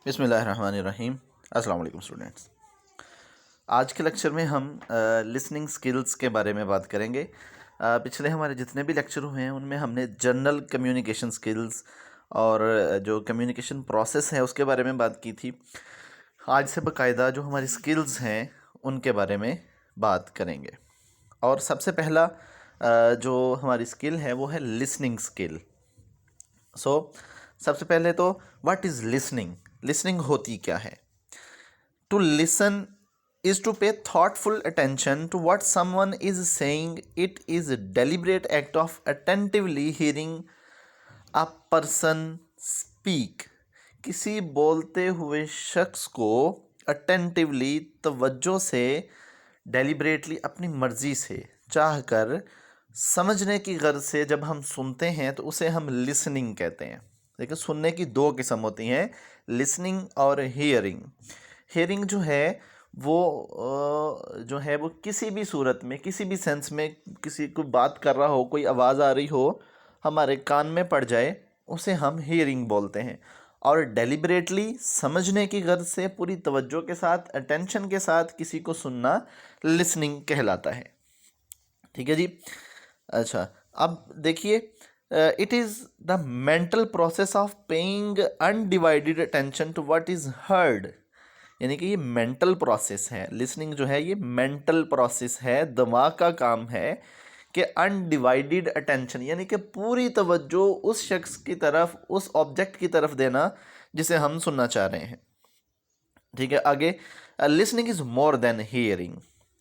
बिस्मिल्लाहिर्रहमानिर्रहीम। अस्सलाम वालेकुम स्टूडेंट्स। आज के लेक्चर में हम लिसनिंग स्किल्स के बारे में बात करेंगे। पिछले हमारे जितने भी लेक्चर हुए हैं उनमें हमने जनरल कम्युनिकेशन स्किल्स और जो कम्युनिकेशन प्रोसेस है उसके बारे में बात की थी। आज से बाकायदा जो हमारी स्किल्स हैं उनके बारे में बात करेंगे। और सबसे पहला जो हमारी स्किल है वो है लिसनिंग स्किल। सबसे पहले तो व्हाट इज़ लिसनिंग? लिसनिंग होती क्या है? टू लिसन इज टू पे thoughtful attention to what someone is saying. It is a deliberate act of attentively hearing a person speak. किसी बोलते हुए शख्स को अटेंटिवली, तवज्जो से, डेलिबरेटली, अपनी मर्ज़ी से, चाहकर, समझने की गर्ज से जब हम सुनते हैं तो उसे हम लिसनिंग कहते हैं। देखिए, सुनने की दो किस्म होती हैं, लिसनिंग और हियरिंग। हियरिंग जो है वो किसी भी सूरत में, किसी भी सेंस में, किसी को बात कर रहा हो, कोई आवाज़ आ रही हो, हमारे कान में पड़ जाए, उसे हम हियरिंग बोलते हैं। और डेलिबरेटली, समझने की गर्ज से, पूरी तवज्जो के साथ, अटेंशन के साथ किसी को सुनना लिसनिंग कहलाता है। ठीक है जी। अच्छा, अब देखिए, it is the mental process of paying undivided attention to what is heard. यानी कि ये मेंटल प्रोसेस है। लिसनिंग जो है ये मेंटल प्रोसेस है, दिमाग का काम है कि अनडिवाइडेड अटेंशन, यानी कि पूरी तवज्जो उस शख्स की तरफ, उस ऑब्जेक्ट की तरफ देना जिसे हम सुनना चाह रहे हैं। ठीक है, आगे, listening is more than hearing.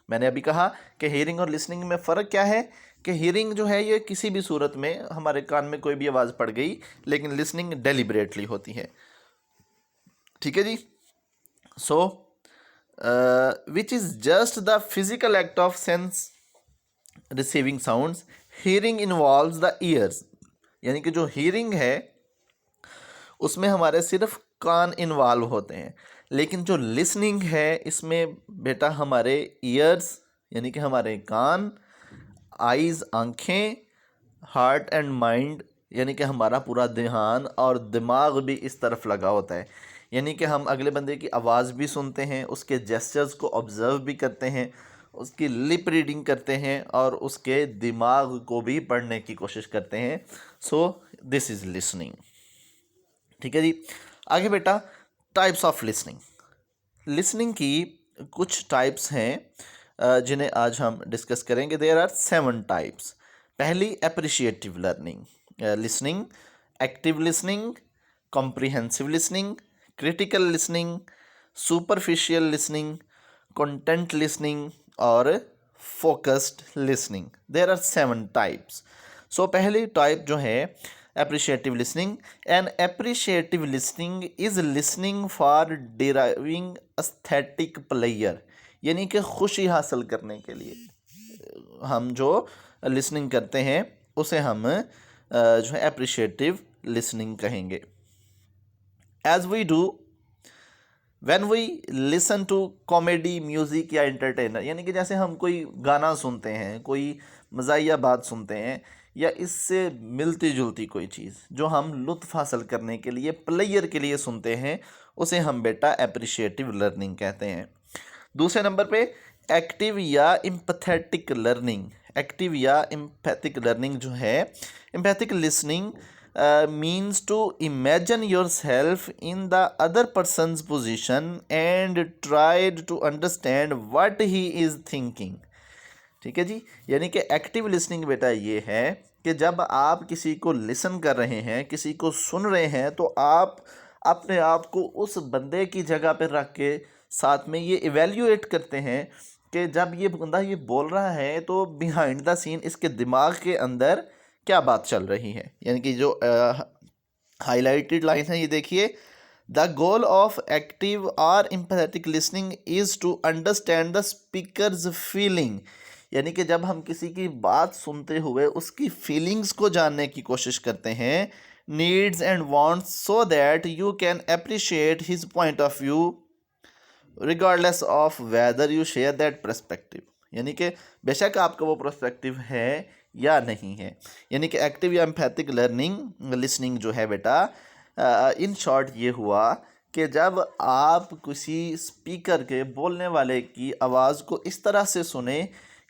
मैंने अभी कहा कि हियरिंग और लिसनिंग में फ़र्क क्या है कि हियरिंग जो है ये किसी भी सूरत में हमारे कान में कोई भी आवाज़ पड़ गई, लेकिन लिसनिंग डेलिबरेटली होती है। ठीक है जी। So which is just the physical act of sense receiving sounds. Hearing involves the ears. यानी कि जो हियरिंग है उसमें हमारे सिर्फ कान इन्वॉल्व होते हैं, लेकिन जो लिसनिंग है इसमें बेटा हमारे ईयर्स यानी कि हमारे कान, आइज़ आँखें, हार्ट एंड माइंड यानी कि हमारा पूरा ध्यान और दिमाग भी इस तरफ लगा होता है। यानी कि हम अगले बंदे की आवाज़ भी सुनते हैं, उसके जेस्चर्स को ऑब्ज़र्व भी करते हैं, उसकी लिप रीडिंग करते हैं और उसके दिमाग को भी पढ़ने की कोशिश करते हैं। So this is listening. ठीक है जी। आगे बेटा, टाइप्स ऑफ लिसनिंग। लिसनिंग की कुछ टाइप्स हैं जिन्हें आज हम डिस्कस करेंगे। There are 7 types. पहली, appreciative learning listening, active listening, comprehensive listening, critical listening, superficial listening, content listening और focused listening. There are 7 types. So पहली टाइप जो है appreciative listening. An appreciative listening is listening for deriving aesthetic pleasure. यानी कि खुशी हासिल करने के लिए हम जो लिसनिंग करते हैं उसे हम जो है appreciative listening कहेंगे। As we do when we listen to comedy, music या entertainer, यानी कि जैसे हम कोई गाना सुनते हैं, कोई मज़ाहिया बात सुनते हैं या इससे मिलती जुलती कोई चीज़ जो हम लुत्फ़ हासिल करने के लिए, प्लेयर के लिए सुनते हैं, उसे हम बेटा एप्रिशिएटिव लर्निंग कहते हैं। दूसरे नंबर पे एक्टिव या एम्पैथेटिक लर्निंग। एक्टिव या एम्पैथिक लर्निंग जो है, empathic listening means to imagine yourself in the other person's position and tried to understand what he is thinking. ठीक है जी। यानी कि एक्टिव लिसनिंग बेटा ये है कि जब आप किसी को लिसन कर रहे हैं, किसी को सुन रहे हैं, तो आप अपने आप को उस बंदे की जगह पर रख के साथ में ये इवेल्यूएट करते हैं कि जब ये बंदा ये बोल रहा है तो बिहाइंड द सीन इसके दिमाग के अंदर क्या बात चल रही है। यानी कि जो हाईलाइटेड लाइन है ये देखिए, द गोल ऑफ एक्टिव और empathetic listening is to understand the speaker's feeling. यानी कि जब हम किसी की बात सुनते हुए उसकी फीलिंग्स को जानने की कोशिश करते हैं, needs and wants, so that you can appreciate his point of view regardless of whether you share that perspective. यानी कि बेशक आपका वो पर्सपेक्टिव है या नहीं है। यानी कि एक्टिव या एम्पैथिक लर्निंग लिसनिंग जो है बेटा, इन शॉर्ट ये हुआ कि जब आप किसी स्पीकर के बोलने वाले की आवाज़ को इस तरह से सुने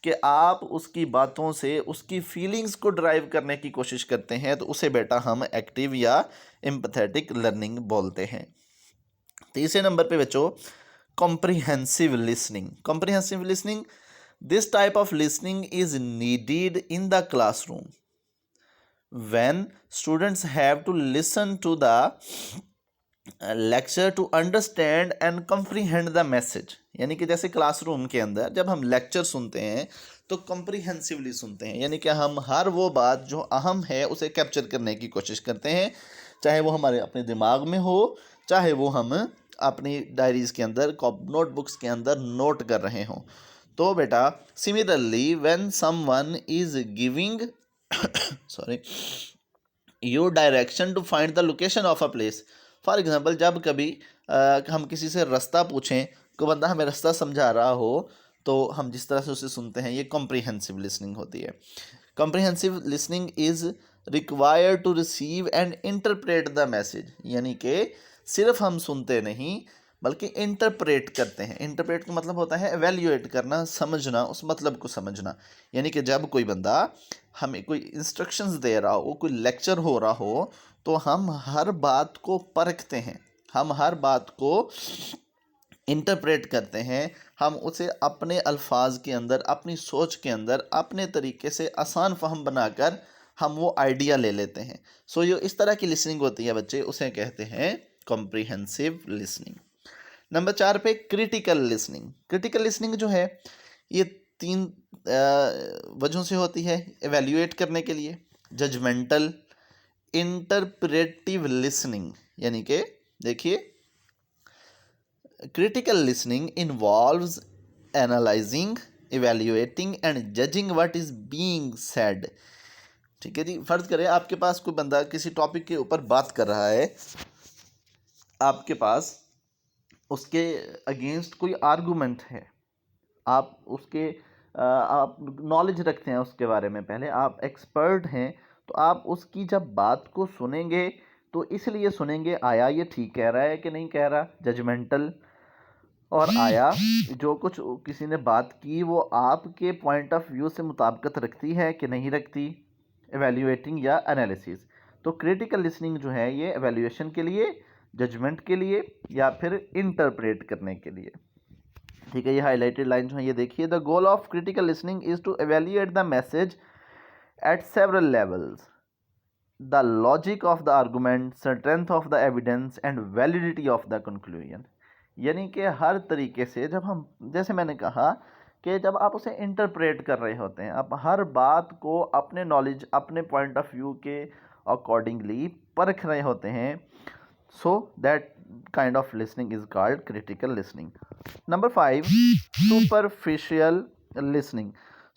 कि आप उसकी बातों से उसकी फीलिंग्स को ड्राइव करने की कोशिश करते हैं, तो उसे बेटा हम एक्टिव या एम्पैथेटिक लर्निंग बोलते हैं। तीसरे नंबर पे बच्चों, comprehensive listening. Comprehensive listening, this type of listening is needed in the classroom when students have to listen to the lecture to understand and comprehend the message. यानी कि जैसे classroom के अंदर जब हम लेक्चर सुनते हैं तो कम्प्रीहेंसिवली सुनते हैं, यानी कि हम हर वो बात जो अहम है उसे कैप्चर करने की कोशिश करते हैं, चाहे वो हमारे अपने दिमाग में हो, चाहे वो हम अपनी डायरीज़ के अंदर नोटबुक्स के अंदर नोट कर रहे हों। तो बेटा similarly when someone is giving sorry you direction to find the location of a place. For example, जब कभी हम किसी से रास्ता पूछें, कोई बंदा हमें रास्ता समझा रहा हो, तो हम जिस तरह से उसे सुनते हैं, ये कॉम्प्रिहेंसिव लिसनिंग होती है। Comprehensive listening is required to receive and interpret the message. यानी कि सिर्फ हम सुनते नहीं बल्कि इंटरप्रेट करते हैं। इंटरप्रेट का मतलब होता है एवेल्यूएट करना, समझना, उस मतलब को समझना। यानी कि जब कोई बंदा हमें कोई इंस्ट्रक्शंस दे रहा हो, कोई लेक्चर हो रहा हो, तो हम हर बात को परखते हैं, हम हर बात को इंटरप्रेट करते हैं, हम उसे अपने अल्फाज के अंदर, अपनी सोच के अंदर, अपने तरीके से आसान फहम बनाकर हम वो आइडिया ले लेते हैं। सो ये इस तरह की लिसनिंग होती है बच्चे, उसे कहते हैं कॉम्प्रिहेंसिव लिसनिंग। नंबर 4 पे क्रिटिकल लिसनिंग। क्रिटिकल लिसनिंग जो है ये 3 वजहों से होती है एवेल्यूएट करने के लिए, जजमेंटल, इंटरप्रेटिव लिसनिंग। यानी कि देखिए, critical listening involves analysing, evaluating and judging what is being said. ठीक है जी, फर्ज करें आपके पास कोई बंदा किसी टॉपिक के ऊपर बात कर रहा है, आपके पास उसके अगेंस्ट कोई आर्गूमेंट है, आप उसके आप नॉलेज रखते हैं उसके बारे में, पहले आप एक्सपर्ट हैं, तो आप उसकी जब बात को सुनेंगे तो इसलिए सुनेंगे आया ये ठीक कह रहा है कि नहीं कह रहा, जजमेंटल, और आया जो कुछ किसी ने बात की वो आपके पॉइंट ऑफ व्यू से मुताबिकत रखती है कि नहीं रखती, एवेल्युएटिंग या एनालिसिस। तो क्रिटिकल लिसनिंग जो है ये एवेल्युएशन के लिए, जजमेंट के लिए, या फिर इंटरप्रेट करने के लिए। ठीक है, ये हाईलाइटेड लाइन जो है ये देखिए, the goal of critical listening is to evaluate the message at several levels, the logic of the argument, strength of the evidence and validity of the conclusion. यानी कि हर तरीके से जब हम, जैसे मैंने कहा कि जब आप उसे इंटरप्रेट कर रहे होते हैं, आप हर बात को अपने नॉलेज, अपने पॉइंट ऑफ व्यू के अकॉर्डिंगली परख रहे होते हैं, सो that kind of listening is called critical listening. Number 5, superficial listening.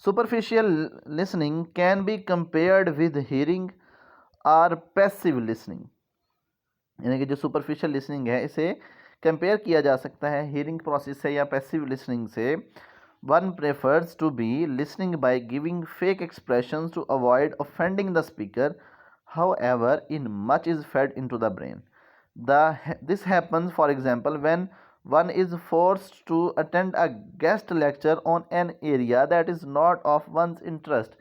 Superficial listening can be compared with hearing और पैसिव लिसनिंग। यानी कि जो सुपरफिशियल लिसनिंग है इसे कंपेयर किया जा सकता है हियरिंग प्रोसेस से या पैसिव लिसनिंग से। One prefers to be listening by giving fake expressions to avoid offending the speaker, however in much is fed into the brain. This happens, for example, when one is forced to attend a guest lecture on an area that is not of one's interest.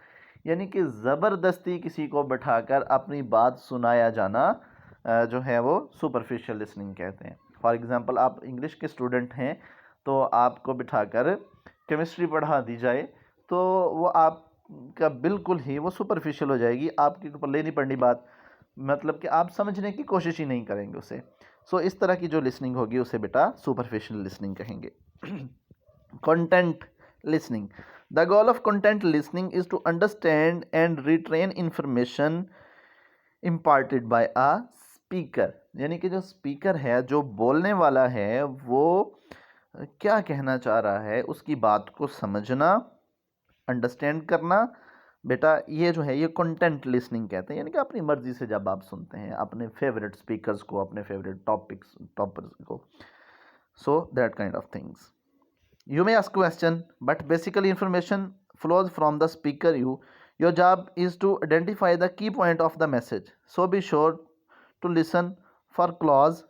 यानी कि ज़बरदस्ती किसी को बैठाकर अपनी बात सुनाया जाना जो है वो सुपरफिशियल लिसनिंग कहते हैं। फॉर एग्ज़ाम्पल, आप इंग्लिश के स्टूडेंट हैं, तो आपको बिठाकर केमिस्ट्री पढ़ा दी जाए तो वो आपका बिल्कुल ही वो सुपरफिशियल हो जाएगी, आपके ऊपर लेनी पड़नी बात, मतलब कि आप समझने की कोशिश ही नहीं करेंगे उसे। सो इस तरह की जो लिसनिंग होगी उसे बेटा सुपरफिशियल लिसनिंग कहेंगे। Content listening, the goal of content listening is to understand and retain information imparted by a speaker. यानी कि जो स्पीकर है, जो बोलने वाला है, वो क्या कहना चाह रहा है, उसकी बात को समझना, अंडरस्टैंड करना, बेटा ये जो है ये कंटेंट लिसनिंग कहते हैं। यानी कि अपनी मर्जी से जब आप सुनते हैं अपने फेवरेट स्पीकर्स को, अपने फेवरेट टॉपर्स को, so that kind of things. You may ask question but basically information flows from the speaker. Your job is to identify the key point of the message, so be sure to listen for clues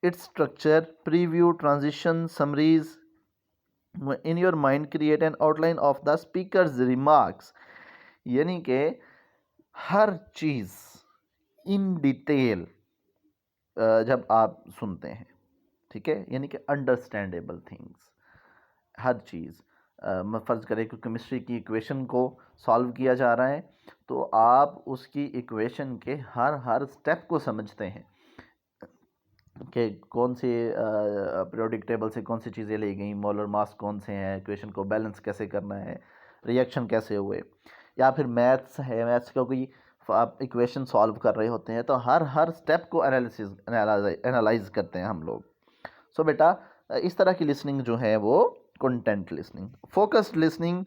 its structure, preview, transition, summaries. In your mind create an outline of the speaker's remarks. यानी कि हर चीज़ in detail जब आप सुनते हैं, ठीक है, यानी कि अंडरस्टैंडेबल थिंग्स, हर चीज़ फ़र्ज़ करें कि केमिस्ट्री की इक्वेशन को सॉल्व किया जा रहा है तो आप उसकी इक्वेशन के हर स्टेप को समझते हैं कि कौन से पीरियोडिक टेबल से कौन सी चीज़ें ली गई, मोलर मास कौन से हैं, इक्वेशन को बैलेंस कैसे करना है, रिएक्शन कैसे हुए, या फिर मैथ्स है, मैथ्स का कोई आप इक्वेशन सॉल्व कर रहे होते हैं तो हर स्टेप को एनालाइज करते हैं हम लोग। सो बेटा इस तरह की लिसनिंग जो है वो content listening. Focused listening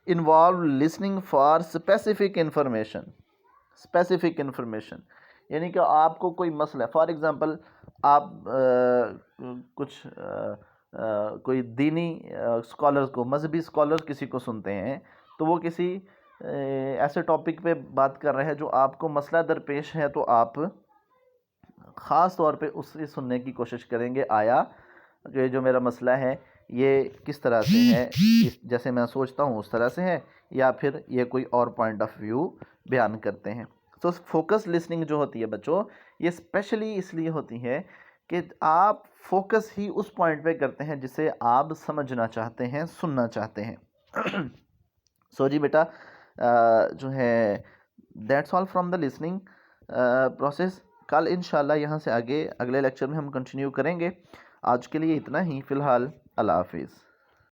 involve listening for specific information. Specific information यानी कि आपको कोई मसला, फॉर एग्ज़ाम्पल आप कोई दीनी स्कॉलर को, मजहबी स्कॉलर किसी को सुनते हैं तो वो किसी ऐसे टॉपिक पे बात कर रहे हैं जो आपको मसला दरपेश है, तो आप ख़ास तौर पे उससे सुनने की कोशिश करेंगे, आया ये जो मेरा मसला है ये किस तरह से है, जैसे मैं सोचता हूँ उस तरह से है, या फिर ये कोई और पॉइंट ऑफ व्यू बयान करते हैं। तो फोकस लिसनिंग जो होती है बच्चों, ये स्पेशली इसलिए होती है कि आप फोकस ही उस पॉइंट पे करते हैं जिसे आप समझना चाहते हैं, सुनना चाहते हैं। सो जी बेटा जो है that's all from the listening process. कल इंशाल्लाह यहाँ से आगे अगले लेक्चर में हम कंटिन्यू करेंगे। आज के लिए इतना ही, फ़िलहाल अल्लाह हाफिज़।